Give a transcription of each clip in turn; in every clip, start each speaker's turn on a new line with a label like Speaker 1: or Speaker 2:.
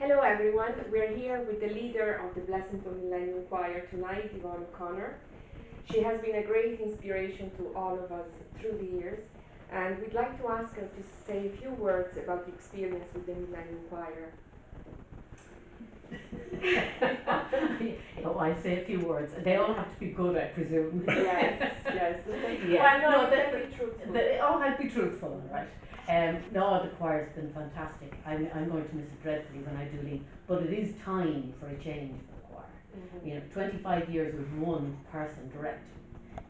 Speaker 1: Hello everyone, we're here with the leader of the Blessington Millenium Choir tonight, Yvonne. She has been a great inspiration to all of us through the years, and we'd like to ask her to say a few words about the experience with the Millenium Choir.
Speaker 2: Oh, I say a few words. They all have to be good, I presume.
Speaker 1: Yes, yes.
Speaker 2: Yeah.
Speaker 1: Well, no, be truthful.
Speaker 2: They all have to be truthful, right? No, the choir's been fantastic. I'm going to miss it dreadfully when I do leave, but it is time for a change for the choir.
Speaker 1: Mm-hmm.
Speaker 2: You know, 25 years with one person direct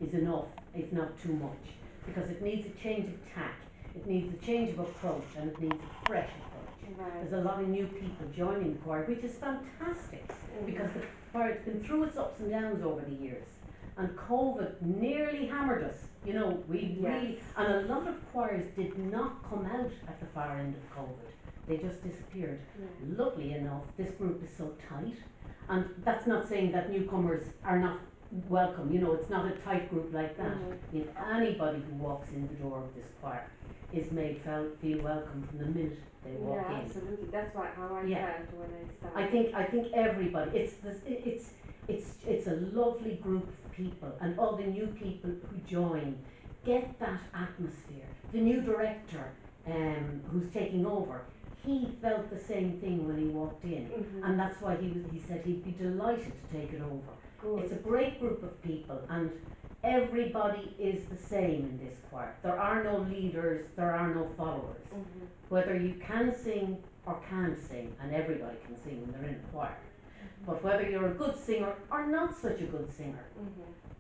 Speaker 2: is enough, if not too much, because it needs a change of tack, it needs a change of approach, and it needs a fresh approach.
Speaker 1: Right.
Speaker 2: There's a lot of new people joining the choir, which is fantastic, because the choir has been through its ups and downs over the years, and COVID nearly hammered us. You know, we really, and a lot of choirs did not come out at the far end of COVID. They just disappeared. Luckily enough, this group is so tight, and that's not saying that newcomers are not welcome. You know, it's not a tight group like that. If anybody who walks in the door of this choir is made feel welcome from the minute they walk in.
Speaker 1: Absolutely. That's how I felt when I started.
Speaker 2: I think everybody. It's a lovely group of people, and all the new people who join get that atmosphere. The new director, who's taking over, he felt the same thing when he walked in, and that's why he said he'd be delighted to take it over.
Speaker 1: Good.
Speaker 2: It's a great group of people, and everybody is the same in this choir. There are no leaders, there are no followers. Whether you can sing or can't sing, and everybody can sing when they're in a choir, but whether you're a good singer or not such a good singer,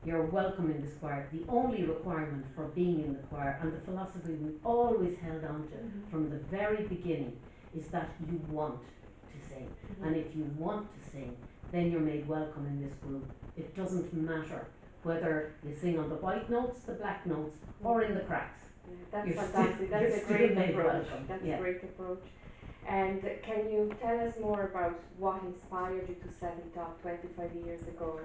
Speaker 2: you're welcome in this choir. The only requirement for being in the choir, and the philosophy we've always held on to from the very beginning, is that you want to sing. And if you want to sing, then you're made welcome in this group. It doesn't matter whether you sing on the white notes, the black notes, or in the cracks.
Speaker 1: That's
Speaker 2: You're
Speaker 1: fantastic.
Speaker 2: still,
Speaker 1: That's a great approach.
Speaker 2: Welcome.
Speaker 1: That's a great approach. And can you tell us more about what inspired you to set it up 25 years ago?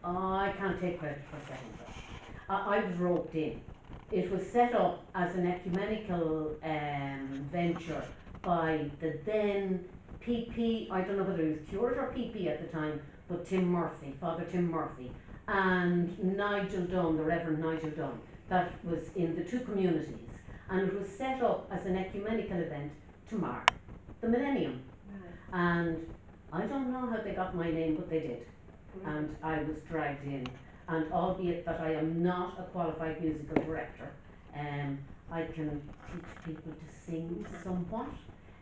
Speaker 2: I can't take credit for setting it up. I was roped in. It was set up as an ecumenical venture by the then PP, I don't know whether he was curate or PP at the time, but Tim Murphy, Father Tim Murphy, and Nigel Dunn, the Reverend Nigel Dunn. That was in the two communities, and it was set up as an ecumenical event to mark the Millennium. And I don't know how they got my name, but they did. And I was dragged in, and albeit that I am not a qualified musical director, I can teach people to sing somewhat,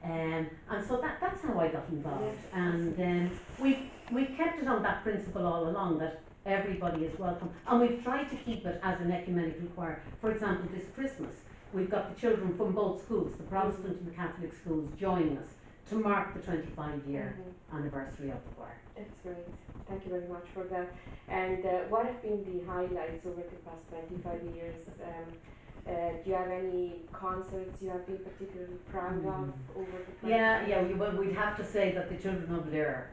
Speaker 2: and so that's how I got involved. And we've kept it on that principle all along, that everybody is welcome, and we've tried to keep it as an ecumenical choir. For example, this Christmas we've got the children from both schools, the Protestant and the Catholic schools, joining us to mark the 25-year anniversary of the choir.
Speaker 1: That's great. Thank you very much for that. And what have been the highlights over the past 25 years? Do you have any concerts you have been particularly proud of over the 25 years?
Speaker 2: Well, we'd have to say that the Children of Lyre,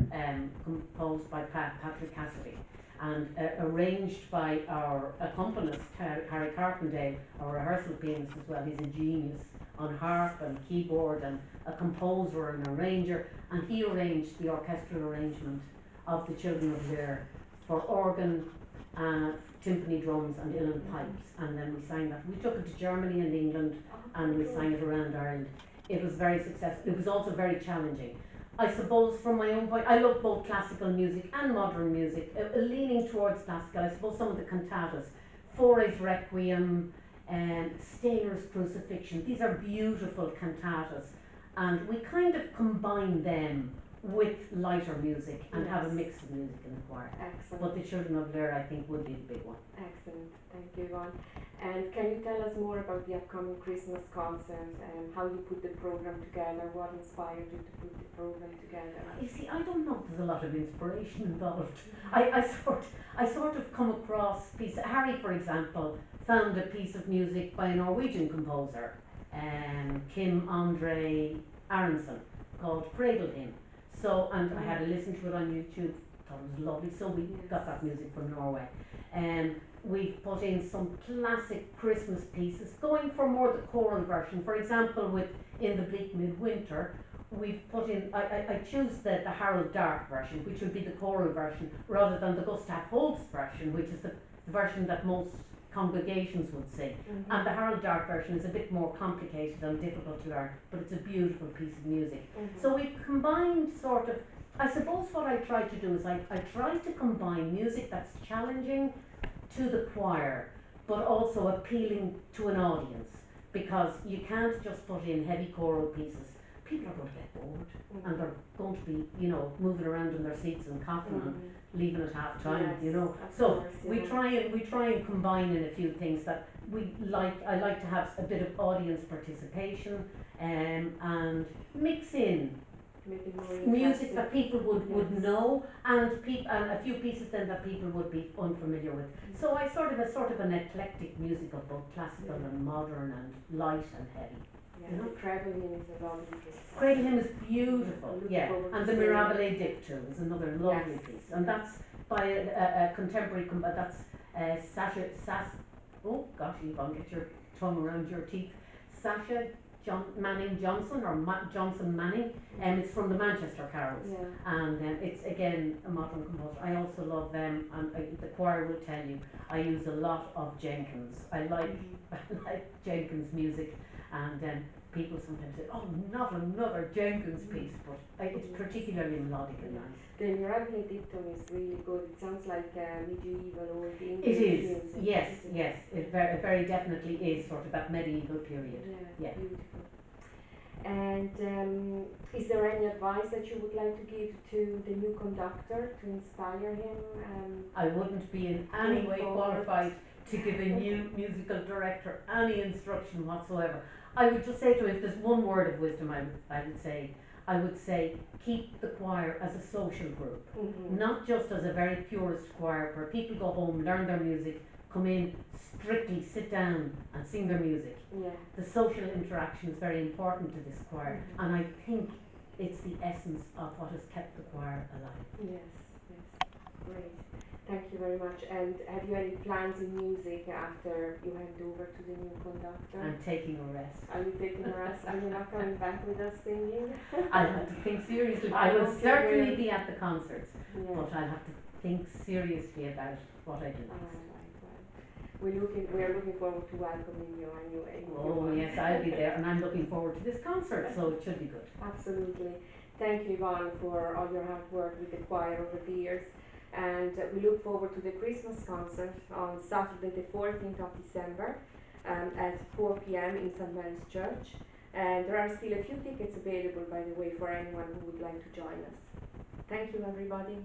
Speaker 2: composed by Patrick Cassidy, and arranged by our accompanist, Harry Carpendale, our rehearsal pianist as well. He's a genius on harp and keyboard, and a composer and arranger, and he arranged the orchestral arrangement of the Children of Lyre for organ, timpani, drums and uilleann pipes, and then we sang that. We took it to Germany and England, and we sang it around Ireland. It was very successful. It was also very challenging. I suppose from my own point, I love both classical music and modern music, leaning towards classical. I suppose some of the cantatas, Fauré's Requiem, Stainer's Crucifixion, these are beautiful cantatas, and we kind of combine them with lighter music and have a mix of music in the choir.
Speaker 1: Excellent.
Speaker 2: But the Children of Lyre, I think, would be the big one.
Speaker 1: Excellent. Thank you, Yvonne. And can you tell us more about the upcoming Christmas concert and how you put the program together? What inspired you to put the program together?
Speaker 2: You see, I don't know if there's a lot of inspiration involved. I sort of come across piece. Harry, for example, found a piece of music by a Norwegian composer, Kim Andre Aronson, called Cradle Hymn. So, and I had a listen to it on YouTube, thought it was lovely, so we got that music from Norway. We've put in some classic Christmas pieces, going for more the choral version. For example, with In the Bleak Midwinter, we've put in, I choose the Harold Dark version, which would be the choral version, rather than the Gustav Holst version, which is the version that most congregations would sing. And the Harold Dark version is a bit more complicated and difficult to learn, but it's a beautiful piece of music. So we've combined sort of, I suppose what I try to do is I try to combine music that's challenging to the choir, but also appealing to an audience, because you can't just put in heavy choral pieces. People are going to get bored, and they're going to be, you know, moving around in their seats and coughing and leaving at half time,
Speaker 1: Yes,
Speaker 2: you know.
Speaker 1: of
Speaker 2: So
Speaker 1: course,
Speaker 2: we try and combine in a few things that we like. I like to have a bit of audience participation, and mix in
Speaker 1: Maybe more
Speaker 2: music
Speaker 1: interesting.
Speaker 2: that people would
Speaker 1: Yes.
Speaker 2: know, and a few pieces then that people would be unfamiliar with. So I sort of an eclectic music of both classical and modern and light and heavy.
Speaker 1: Yeah,
Speaker 2: You know?
Speaker 1: the treble hymn is a lovely piece.
Speaker 2: Cradle Hymn is beautiful,
Speaker 1: Looking
Speaker 2: yeah,
Speaker 1: forward
Speaker 2: and
Speaker 1: to
Speaker 2: the
Speaker 1: seeing it.
Speaker 2: Mirabile Dictu is another lovely
Speaker 1: Yes.
Speaker 2: piece, and that's by a contemporary, that's oh gosh, Yvonne, get your tongue around your teeth, Sasha Manning Johnson, or Johnson Manning, and it's from the Manchester Carols,
Speaker 1: Yeah.
Speaker 2: and it's again a modern composer. I also love them, and the choir will tell you, I use a lot of Jenkins. I like I like Jenkins music, and people sometimes say, oh, not another Jenkins piece, but it's particularly melodic and nice.
Speaker 1: The Mirabile Dictum is really good. It sounds like medieval old English
Speaker 2: It is,
Speaker 1: music.
Speaker 2: yes, yes, it very definitely is sort of that medieval period.
Speaker 1: Yeah, beautiful. And is there any advice that you would like to give to the new conductor to inspire him?
Speaker 2: I wouldn't be in any
Speaker 1: Going
Speaker 2: way
Speaker 1: forward.
Speaker 2: qualified to give a new musical director any instruction whatsoever. I would just say to him, if there's one word of wisdom, I would say keep the choir as a social group, not just as a very purist choir where people go home, learn their music, come in, strictly sit down and sing their music.
Speaker 1: Yeah.
Speaker 2: The social interaction is very important to this choir, and I think it's the essence of what has kept the choir alive.
Speaker 1: Yes, great. Thank you very much. And have you any plans in music after you hand over to the new conductor?
Speaker 2: I'm taking a rest.
Speaker 1: Are you taking a rest? Are you not coming back with us singing?
Speaker 2: I'll have to think seriously.
Speaker 1: I
Speaker 2: I will
Speaker 1: hope you
Speaker 2: certainly
Speaker 1: will.
Speaker 2: be at the concerts,
Speaker 1: Yeah.
Speaker 2: but I'll have to think seriously about what I do
Speaker 1: Right,
Speaker 2: next.
Speaker 1: well. We are looking forward to welcoming you anyway.
Speaker 2: Oh yes, I'll be there, and I'm looking forward to this concert, so it should be good.
Speaker 1: Absolutely. Thank you, Yvonne, for all your hard work with the choir over the years. And we look forward to the Christmas concert on Saturday the 14th of December at 4 p.m. in St. Mary's Church. And there are still a few tickets available, by the way, for anyone who would like to join us. Thank you, everybody.